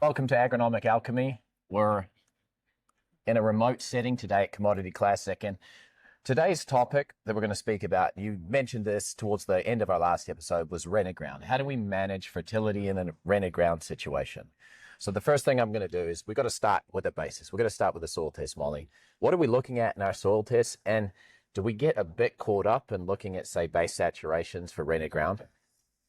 Welcome to Agronomic Alchemy. We're in a remote setting today at Commodity Classic, and today's topic that we're going to speak about, you mentioned this towards the end of our last episode, was rented ground. How do we manage fertility in a rented ground situation? So the first thing I'm going to do is we've got to start with a basis. We're going to start with the soil test, Molly. What are we looking at in our soil tests, and do we get a bit caught up in looking at, say, base saturations for rented ground?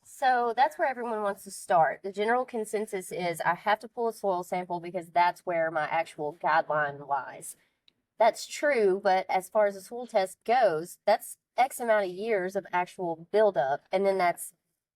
So that's where everyone wants to start. The general consensus is I have to pull a soil sample because that's where my actual guideline lies. That's true, but as far as the soil test goes, that's X amount of years of actual buildup. And then that's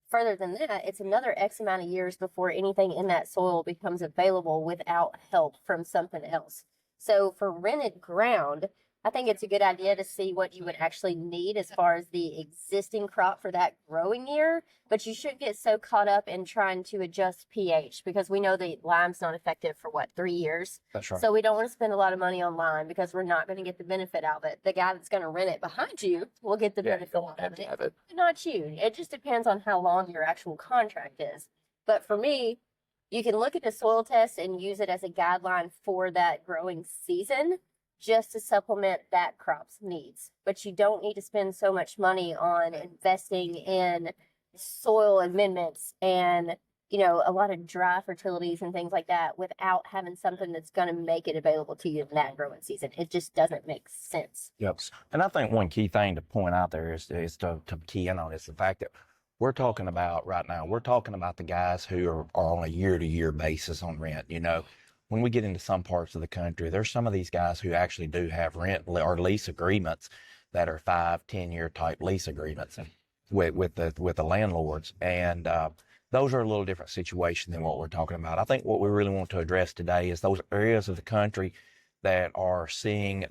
further than that, it's another X amount of years before anything in that soil becomes available without help from something else. So for rented ground, I think it's a good idea to see what you would actually need as far as the existing crop for that growing year, but you shouldn't get so caught up in trying to adjust pH because we know that lime's not effective for 3 years. That's right. So we don't want to spend a lot of money on lime because we're not going to get the benefit out of it. The guy that's going to rent it behind you will get the benefit out of it, but not you. It just depends on how long your actual contract is. But for me, you can look at the soil test and use it as a guideline for that growing season, just to supplement that crop's needs. But you don't need to spend so much money on investing in soil amendments and, a lot of dry fertilities and things like that without having something that's going to make it available to you in that growing season. It just doesn't make sense. Yep. And I think one key thing to point out there is to key in on is the fact that we're talking about right now, we're talking about the guys who are on a year-to-year basis on rent, When we get into some parts of the country, there's some of these guys who actually do have rent or lease agreements that are 5-10 year type lease agreements with the landlords. And those are a little different situation than what we're talking about. I think what we really want to address today is those areas of the country that are seeing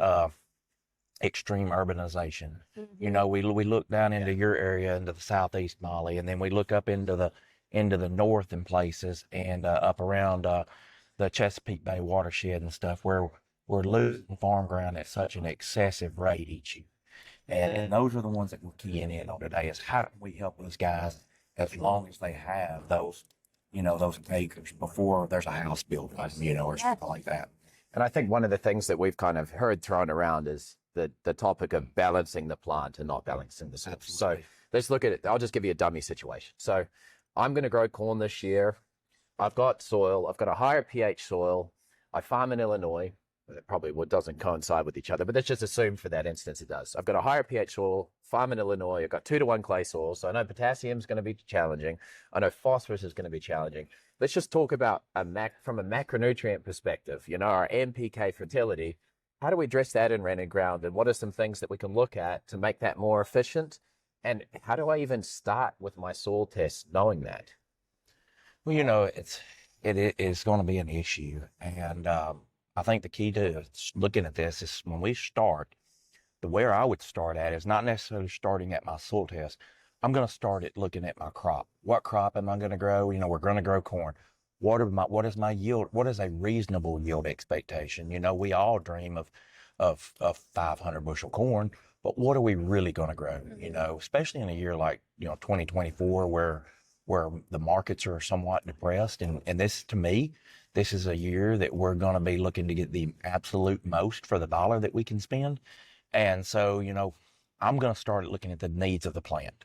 extreme urbanization. Mm-hmm. We look down into your area, into the southeast, Molly, and then we look up into the north in places and up around the Chesapeake Bay watershed and stuff, where we're losing farm ground at such an excessive rate each year. And those are the ones that we're keying in on today, is how can we help those guys as long as they have those acres before there's a house built, or something like that. And I think one of the things that we've kind of heard thrown around is the topic of balancing the plant and not balancing the soil. So let's look at it. I'll just give you a dummy situation. So I'm going to grow corn this year. I've got soil. I've got a higher pH soil. I farm in Illinois. It probably doesn't coincide with each other, but let's just assume for that instance it does. I've got a higher pH soil, farm in Illinois. I've got 2-to-1 clay soil, so I know potassium is going to be challenging. I know phosphorus is going to be challenging. Let's just talk about from a macronutrient perspective, our NPK fertility. How do we address that in rented ground, and what are some things that we can look at to make that more efficient? And how do I even start with my soil test knowing that? Well, it is going to be an issue, and I think the key to looking at this is when we start, where I would start at is not necessarily starting at my soil test. I'm going to start at looking at my crop. What crop am I going to grow? We're going to grow corn. What is my yield? What is a reasonable yield expectation? We all dream of 500 bushel corn, but what are we really going to grow? Especially in a year like 2024, where the markets are somewhat depressed. And this, to me, this is a year that we're going to be looking to get the absolute most for the dollar that we can spend. And so, I'm going to start looking at the needs of the plant.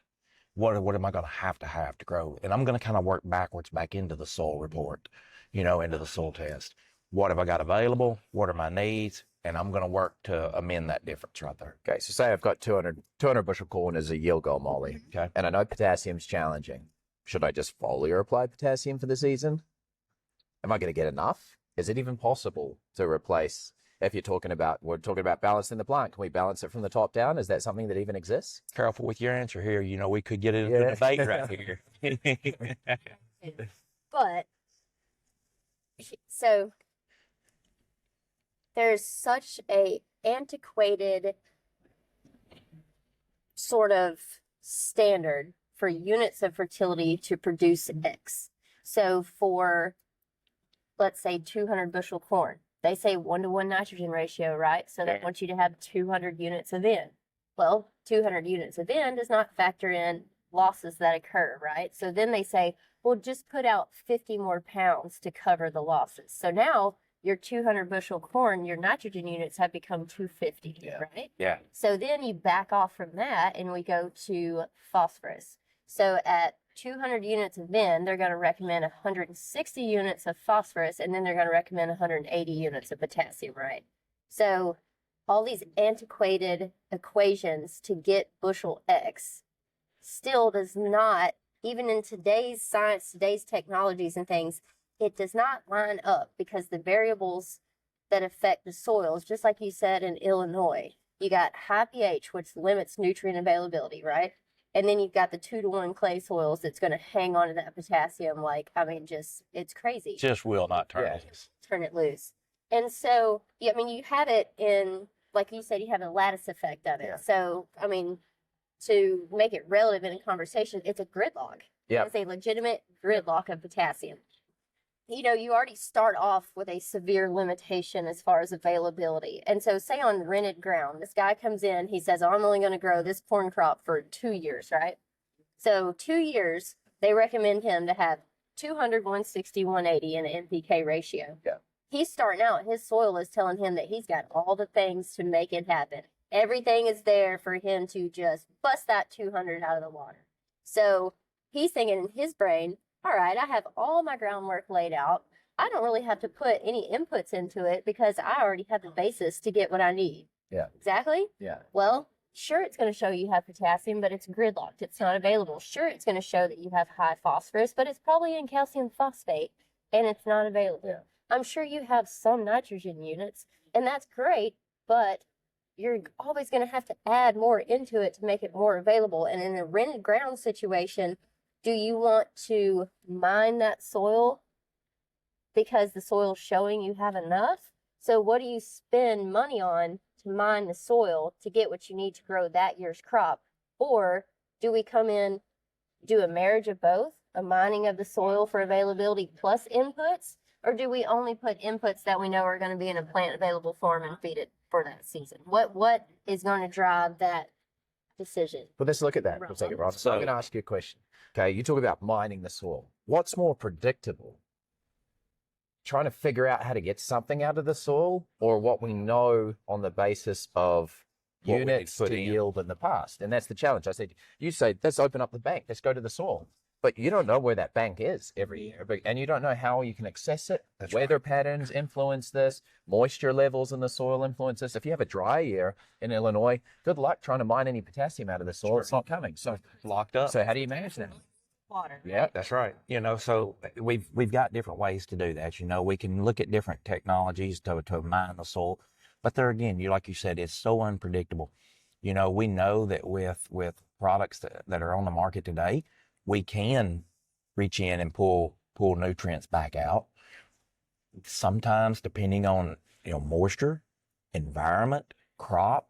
What am I going to have to grow? And I'm going to kind of work backwards back into the soil report, into the soil test. What have I got available? What are my needs? And I'm going to work to amend that difference right there. Okay, so say I've got 200 bushel corn as a yield goal, Molly. Okay. And I know potassium's challenging. Should I just foliar apply potassium for the season? Am I going to get enough? Is it even possible to replace, we're talking about balancing the plant? Can we balance it from the top down? Is that something that even exists? Careful with your answer here. We could get into a debate right here. But, so, there's such a antiquated sort of standard for units of fertility to produce X. So for, let's say, 200 bushel corn, they say 1-to-1 nitrogen ratio, right? So they want you to have 200 units of N. Well, 200 units of N does not factor in losses that occur, right? So then they say, well, just put out 50 more pounds to cover the losses. So now your 200 bushel corn, your nitrogen units have become 250, right? Yeah. So then you back off from that and we go to phosphorus. So at 200 units of N, they're going to recommend 160 units of phosphorus, and then they're going to recommend 180 units of potassium, right? So all these antiquated equations to get bushel X still does not, even in today's science, today's technologies and things, it does not line up, because the variables that affect the soils, just like you said in Illinois, you got high pH, which limits nutrient availability, right? And then you've got the 2-to-1 clay soils that's going to hang on to that potassium. Like, I mean, just, it's crazy. Just will not turn loose. Turn it loose. And so, yeah, I mean, you have it in, like you said, you have a lattice effect of it. Yeah. So, I mean, to make it relevant in conversation, it's a gridlock. Yeah. It's a legitimate gridlock of potassium. You know, you already start off with a severe limitation as far as availability. And so say on rented ground, this guy comes in, he says, I'm only going to grow this corn crop for 2 years, right? So 2 years, they recommend him to have 200, 160, 180 in an NPK ratio. Yeah. He's starting out, his soil is telling him that he's got all the things to make it happen. Everything is there for him to just bust that 200 out of the water. So he's thinking in his brain, all right, I have all my groundwork laid out. I don't really have to put any inputs into it because I already have the basis to get what I need. Yeah. Exactly? Yeah. Well, sure, it's going to show you have potassium, but it's gridlocked. It's not available. Sure, it's going to show that you have high phosphorus, but it's probably in calcium phosphate, and it's not available. Yeah. I'm sure you have some nitrogen units, and that's great, but you're always going to have to add more into it to make it more available. And in a rented ground situation, do you want to mine that soil because the soil's showing you have enough? So what do you spend money on to mine the soil to get what you need to grow that year's crop? Or do we come in, do a marriage of both, a mining of the soil for availability plus inputs? Or do we only put inputs that we know are going to be in a plant available form and feed it for that season? What is going to drive that decision? Well, let's look at that for a second, Ross. So I'm going to ask you a question. Okay, you talk about mining the soil. What's more predictable? Trying to figure out how to get something out of the soil, or what we know on the basis of What we units put to in. yield in the past? And that's the challenge. I said, you say, let's open up the bank. Let's go to the soil. But you don't know where that bank is every year, and you don't know how you can access it. That's Weather patterns influence this. Moisture levels in the soil influence this. If you have a dry year in Illinois, good luck trying to mine any potassium out of the soil. It's not coming. So Locked up. So how do you manage that? Water. Yeah, that's right. You know, so we've got different ways to do that. You know, we can look at different technologies to mine the soil, but there again, like you said, it's so unpredictable. You know, we know that with products that are on the market today, we can reach in and pull nutrients back out. Sometimes, depending on moisture, environment, crop,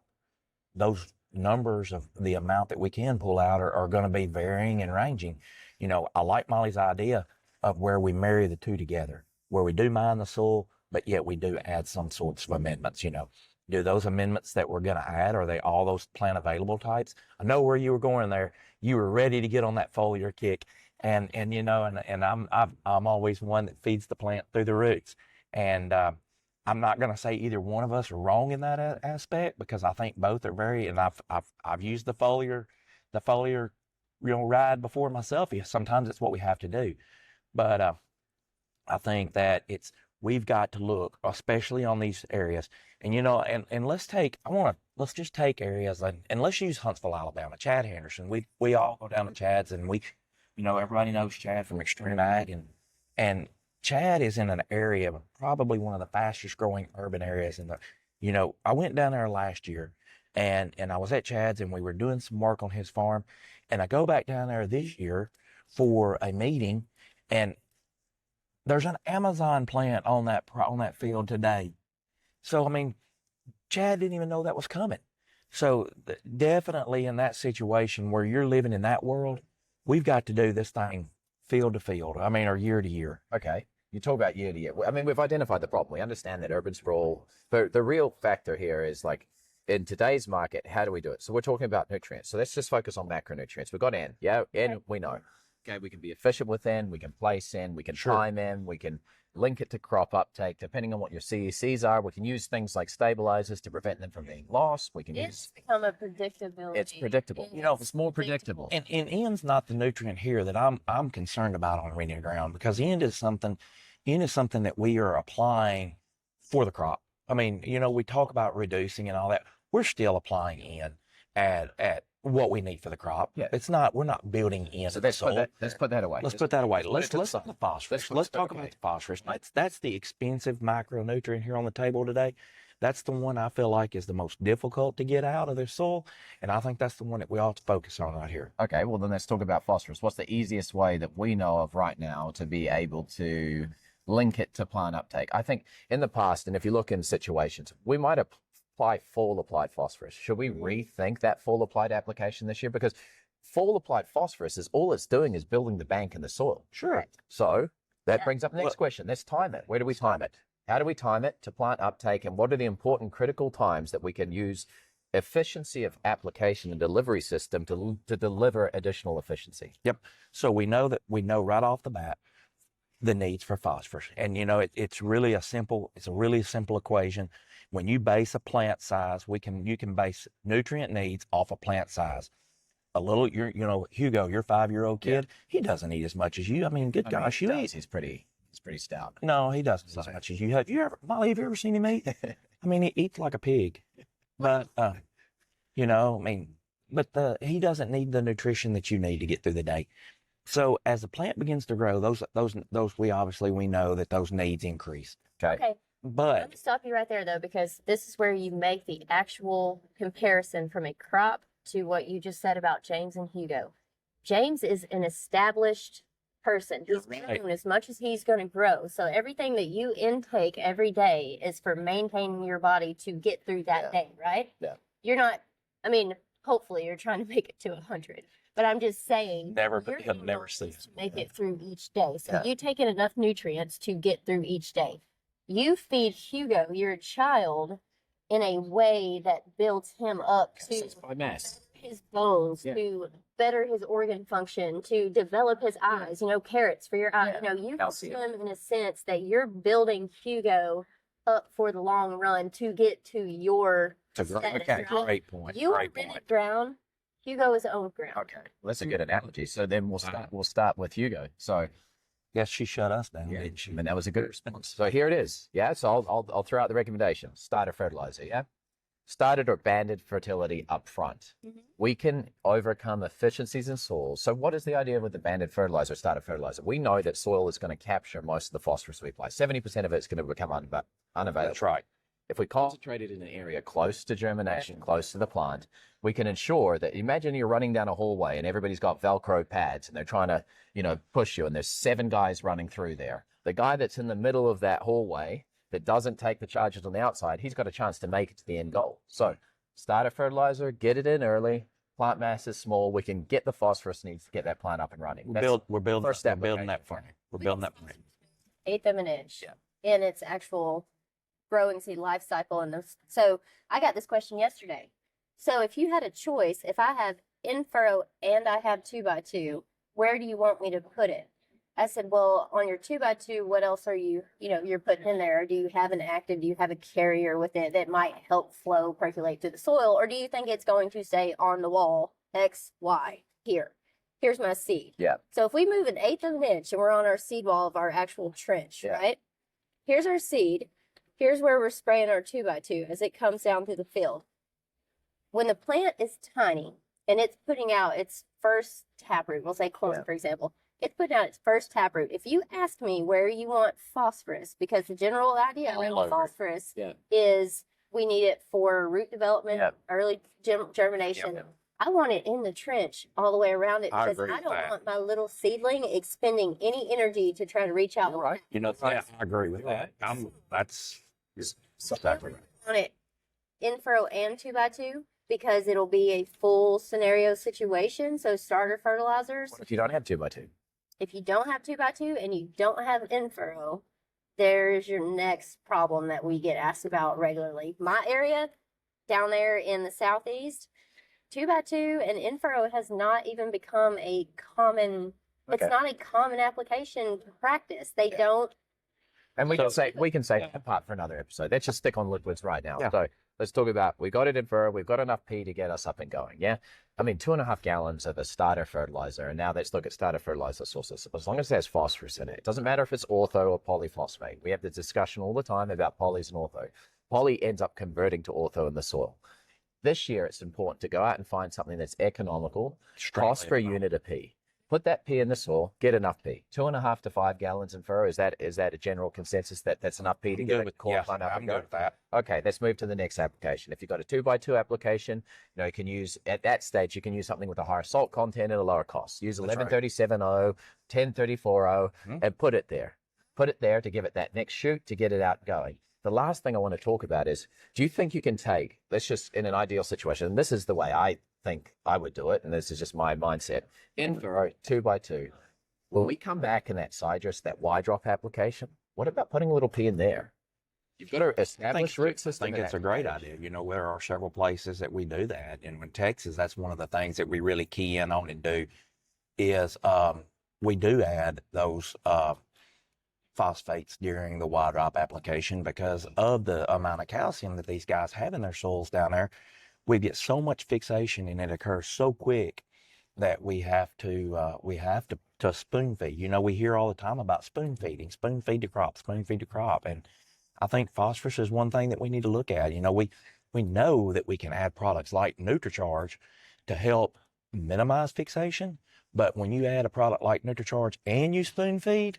those numbers of the amount that we can pull out are going to be varying and ranging. You know, I like Molly's idea of where we marry the two together, where we do mine the soil, but yet we do add some sorts of amendments. You know, do those amendments that we're going to add, are they all those plant available types? I know where you were going there. You were ready to get on that foliar kick, and you know, and I'm always one that feeds the plant through the roots, and I'm not going to say either one of us are wrong in that aspect, because I think both are very, and I've used the foliar ride before myself. Sometimes it's what we have to do, but I think that we've got to look, especially on these areas, and you know, and let's just take areas and let's use Huntsville, Alabama. Chad Henderson. We all go down to Chad's, and everybody knows Chad from Extreme Ag, and Chad is in an area, probably one of the fastest growing urban areas I went down there last year, and I was at Chad's, and we were doing some work on his farm, and I go back down there this year for a meeting, and there's an Amazon plant on that field today. So, I mean, Chad didn't even know that was coming. So definitely in that situation where you're living in that world, we've got to do this thing field to field. I mean, or year to year. Okay. You talk about year to year. I mean, we've identified the problem. We understand that urban sprawl, but the real factor here is like in today's market, how do we do it? So we're talking about nutrients. So let's just focus on macronutrients. We've got N. Yeah, N, we know. Okay, we can be efficient with N, we can place N, we can time N, we can link it to crop uptake. Depending on what your CECs are, we can use things like stabilizers to prevent them from being lost. We can It's become a predictability. It's predictable. You know, it's more predictable. And N's not the nutrient here that I'm concerned about on reading ground, because N is something that we are applying for the crop. I mean, you know, we talk about reducing and all that. We're still applying N at what we need for the crop. Yeah. we're not building in. So let's put that away. Let's put that away. Let's put look at the phosphorus. Let's talk about the phosphorus. That's the expensive micronutrient here on the table today. That's the one I feel like is the most difficult to get out of their soil, and I think that's the one that we ought to focus on right here. Okay, well then let's talk about phosphorus. What's the easiest way that we know of right now to be able to link it to plant uptake? I think in the past, and if you look in situations, we might apply fall applied phosphorus. Should we rethink that fall applied application this year? Because fall applied phosphorus is all it's doing is building the bank in the soil. Sure. So that brings up the next question. Let's time it. Where do we time it? How do we time it to plant uptake? And what are the important critical times that we can use efficiency of application and delivery system to deliver additional efficiency? Yep. So we know right off the bat the needs for phosphorus. And you know, it's a really simple equation. When you base a plant size, you can base nutrient needs off of plant size. Hugo, your 5-year-old kid, he doesn't eat as much as you. I mean, gosh, you eat. He's pretty stout. No, he doesn't eat as much as you. Molly, have you ever seen him eat? I mean, he eats like a pig. But he doesn't need the nutrition that you need to get through the day. So as the plant begins to grow, we know that those needs increase. Okay. But let me stop you right there, though, because this is where you make the actual comparison from a crop to what you just said about James and Hugo. James is an established person. He's grown as much as he's going to grow. So everything that you intake every day is for maintaining your body to get through that day, right? Yeah. You're not, I mean, hopefully you're trying to make it to 100. But I'm just saying, he'll never see it. To make it through each day. So you take in enough nutrients to get through each day. You feed Hugo, your child, in a way that builds him up to by mass. His bones, to better his organ function, to develop his eyes, carrots for your eyes. You help him in a sense that you're building Hugo up for the long run to get to your great point. You are rented ground. Hugo is owned ground. Okay, well, that's a good analogy. So then we'll start with Hugo. So yes, she shut us down, didn't she? And that was a good response. So here it is. Yeah, so I'll throw out the recommendation. Starter fertilizer, yeah? Started or banded fertility up front. Mm-hmm. We can overcome efficiencies in soil. So what is the idea with the banded fertilizer, starter fertilizer? We know that soil is going to capture most of the phosphorus we apply. 70% of it's going to become unavailable. That's right. If we concentrate it in an area close to germination, close to the plant, we can ensure that, imagine you're running down a hallway and everybody's got Velcro pads and they're trying to, push you, and there's 7 guys running through there. The guy that's in the middle of that hallway that doesn't take the charges on the outside, he's got a chance to make it to the end goal. So starter fertilizer, get it in early. Plant mass is small. We can get the phosphorus needs to get that plant up and running. We're building that for you. We're building that for you. Eighth of an inch in its actual growing seed life cycle. So I got this question yesterday. So if you had a choice, if I have in furrow and I have 2x2, where do you want me to put it? I said, well, on your 2x2, what else are you're putting in there? Do you have do you have a carrier with it that might help flow, percolate through the soil? Or do you think it's going to stay on the wall, X, Y, here? Here's my seed. Yeah. So if we move an eighth of an inch and we're on our seed wall of our actual trench, right? Here's our seed. Here's where we're spraying our 2x2 as it comes down through the field. When the plant is tiny and it's putting out its first taproot, we'll say corn, for example, it's putting out its first taproot. If you ask me where you want phosphorus, because the general idea around phosphorus is we need it for root development, early germination. I want it in the trench all the way around it because I don't want my little seedling expending any energy to try to reach out. Right. I agree with that. That's exactly right. I want it in furrow and 2x2 because it'll be a full scenario situation. So starter fertilizers. What if you don't have 2x2? If you don't have 2x2 and you don't have an in furrow, there's your next problem that we get asked about regularly. My area, down there in the southeast, 2x2 and in-furrow has not even become a common. It's not a common application practice. They don't. And we can say that part for another episode. Let's just stick on liquids right now. Yeah. So let's talk about, we got it in furrow, we've got enough P to get us up and going. Yeah. I mean, 2.5 gallons of a starter fertilizer. And now let's look at starter fertilizer sources. As long as there's phosphorus in it, it doesn't matter if it's ortho or polyphosphate. We have the discussion all the time about polys and ortho. Poly ends up converting to ortho in the soil. This year, it's important to go out and find something that's economical, cost per unit of P. Put that P in the soil, get enough P. 2.5 to 5 gallons in furrow. Is that a general consensus that that's enough P to get a corn plant up and go? I'm good with that. Okay, let's move to the next application. If you've got a 2x2 application, you can use, at that stage, you can use something with a higher salt content at a lower cost. Use 1137.0, 1034.0, and put it there. Put it there to give it that next shoot to get it out going. The last thing I want to talk about is, do you think you can take, let's just, in an ideal situation, and this is the way I think I would do it, and this is just my mindset, in furrow, 2x2, when we come back in that side dress, that Y drop application, what about putting a little P in there? You've got to establish root system. I think it's a great idea. There are several places that we do that. And in Texas, that's one of the things that we really key in on and do is we do add those phosphates during the Y drop application because of the amount of calcium that these guys have in their soils down there. We get so much fixation and it occurs so quick that we have to spoon feed. We hear all the time about spoon feeding, spoon feed the crop, spoon feed the crop. And I think phosphorus is one thing that we need to look at. We know that we can add products like NutriCharge to help minimize fixation, but when you add a product like NutriCharge and you spoon feed,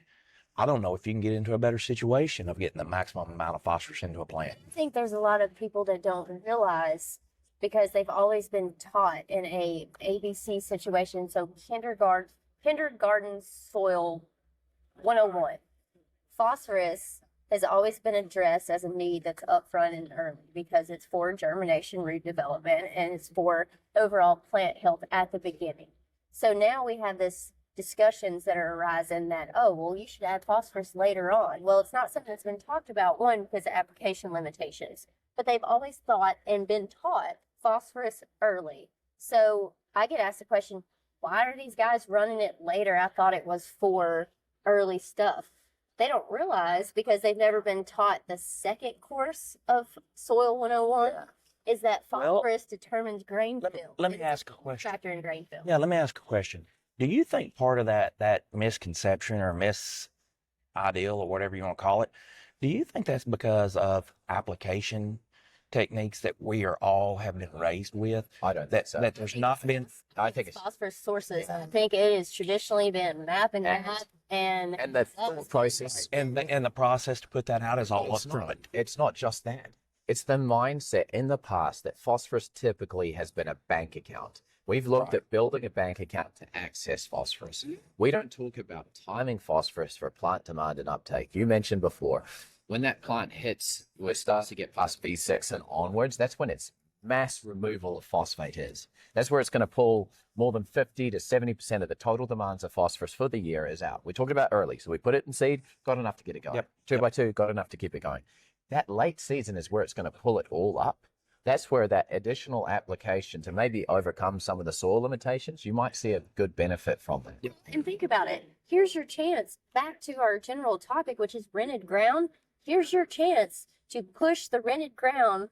I don't know if you can get into a better situation of getting the maximum amount of phosphorus into a plant. I think there's a lot of people that don't realize because they've always been taught in a ABC situation. So kindergarten soil 101. Phosphorus has always been addressed as a need that's upfront and early because it's for germination, root development, and it's for overall plant health at the beginning. So now we have this discussions that are arising that, oh, well, you should add phosphorus later on. Well, it's not something that's been talked about, one, because of application limitations, but they've always thought and been taught phosphorus early. So I get asked the question, why are these guys running it later? I thought it was for early stuff. They don't realize because they've never been taught the second course of Soil 101 is that phosphorus determines grain fill. Let me ask a question. Factor in grain fill. Yeah, let me ask a question. Do you think part of that misconception or misideal or whatever you want to call it, do you think that's because of application techniques that we have been raised with? I don't think so. That there's not been. I think it's phosphorus sources. I think it has traditionally been map and the thought process and the process to put that out is all upfront. It's not just that. It's the mindset in the past that phosphorus typically has been a bank account. We've looked at building a bank account to access phosphorus. We don't talk about timing phosphorus for plant demand and uptake. You mentioned before, when that plant starts to get past B6 and onwards, that's when its mass removal of phosphate is. That's where it's going to pull more than 50 to 70% of the total demands of phosphorus for the year is out. We're talking about early. So we put it in seed, got enough to get it going. 2x2, got enough to keep it going. That late season is where it's going to pull it all up. That's where that additional application to maybe overcome some of the soil limitations, you might see a good benefit from that. And think about it. Here's your chance, back to our general topic, which is rented ground. Here's your chance to push the rented ground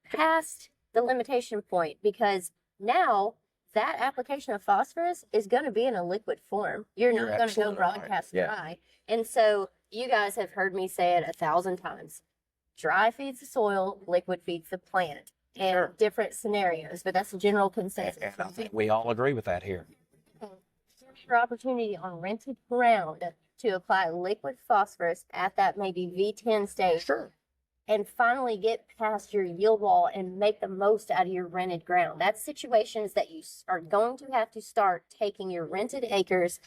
past the limitation point because now that application of phosphorus is going to be in a liquid form. You're not going to go broadcast dry. And so you guys have heard me say it 1,000 times. Dry feeds the soil, liquid feeds the plant. And different scenarios, but that's a general consensus. And I think we all agree with that here. Here's your opportunity on rented ground to apply liquid phosphorus at that maybe V10 stage. Sure. And finally get past your yield wall and make the most out of your rented ground. That's situations that you are going to have to start taking your rented acres,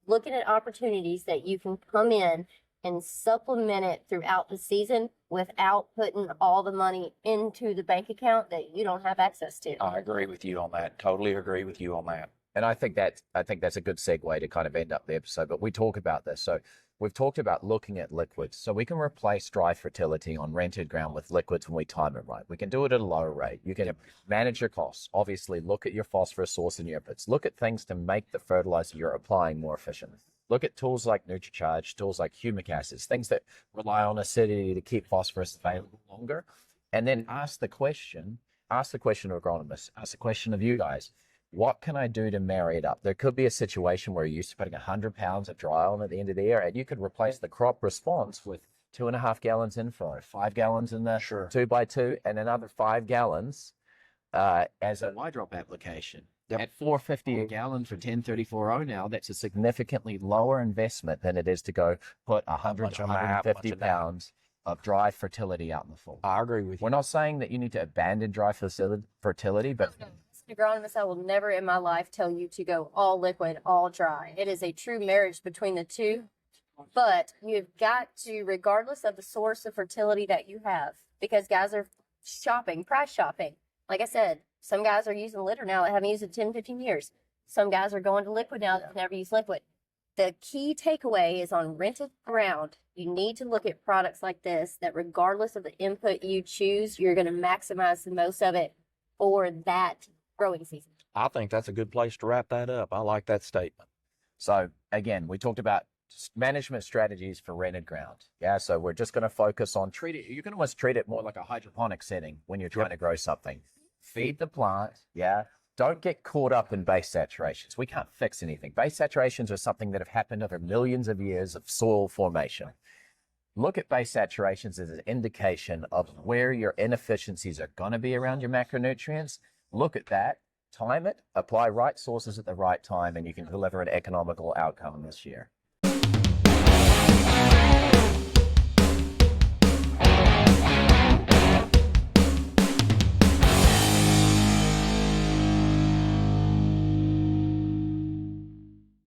looking at opportunities that you can come in and supplement it throughout the season without putting all the money into the bank account that you don't have access to. I agree with you on that. Totally agree with you on that. And I think that's a good segue to kind of end up the episode. But we talk about this. So we've talked about looking at liquids. So we can replace dry fertility on rented ground with liquids when we time it right. We can do it at a lower rate. You can manage your costs. Obviously, look at your phosphorus source and your inputs. Look at things to make the fertilizer you're applying more efficient. Look at tools like NutriCharge, tools like humic acids, things that rely on acidity to keep phosphorus available longer. And then ask the question of agronomists, ask the question of you guys. What can I do to marry it up? There could be a situation where you're used to putting 100 pounds of dry on at the end of the year, and you could replace the crop response with 2.5 gallons inflow, 5 gallons in the 2x2, and another 5 gallons as a Y drop application. At $4.50 a gallon for 1034O now, that's a significantly lower investment than it is to go put 100 to 150 pounds of dry fertility out in the full. I agree with you. We're not saying that you need to abandon dry fertility, but Agronomist, I will never in my life tell you to go all liquid, all dry. It is a true marriage between the two, but you've got to, regardless of the source of fertility that you have, because guys are price shopping. Like I said, some guys are using litter now that haven't used it 10, 15 years. Some guys are going to liquid now that have never used liquid. The key takeaway is on rented ground, you need to look at products like this that regardless of the input you choose, you're going to maximize the most of it for that growing season. I think that's a good place to wrap that up. I like that statement. So again, we talked about management strategies for rented ground. Yeah, so we're just going to focus on you can almost treat it more like a hydroponic setting when you're trying to grow something. Feed the plant, yeah. Don't get caught up in base saturations. We can't fix anything. Base saturations are something that have happened over millions of years of soil formation. Look at base saturations as an indication of where your inefficiencies are going to be around your macronutrients. Look at that, time it, apply right sources at the right time, and you can deliver an economical outcome this year.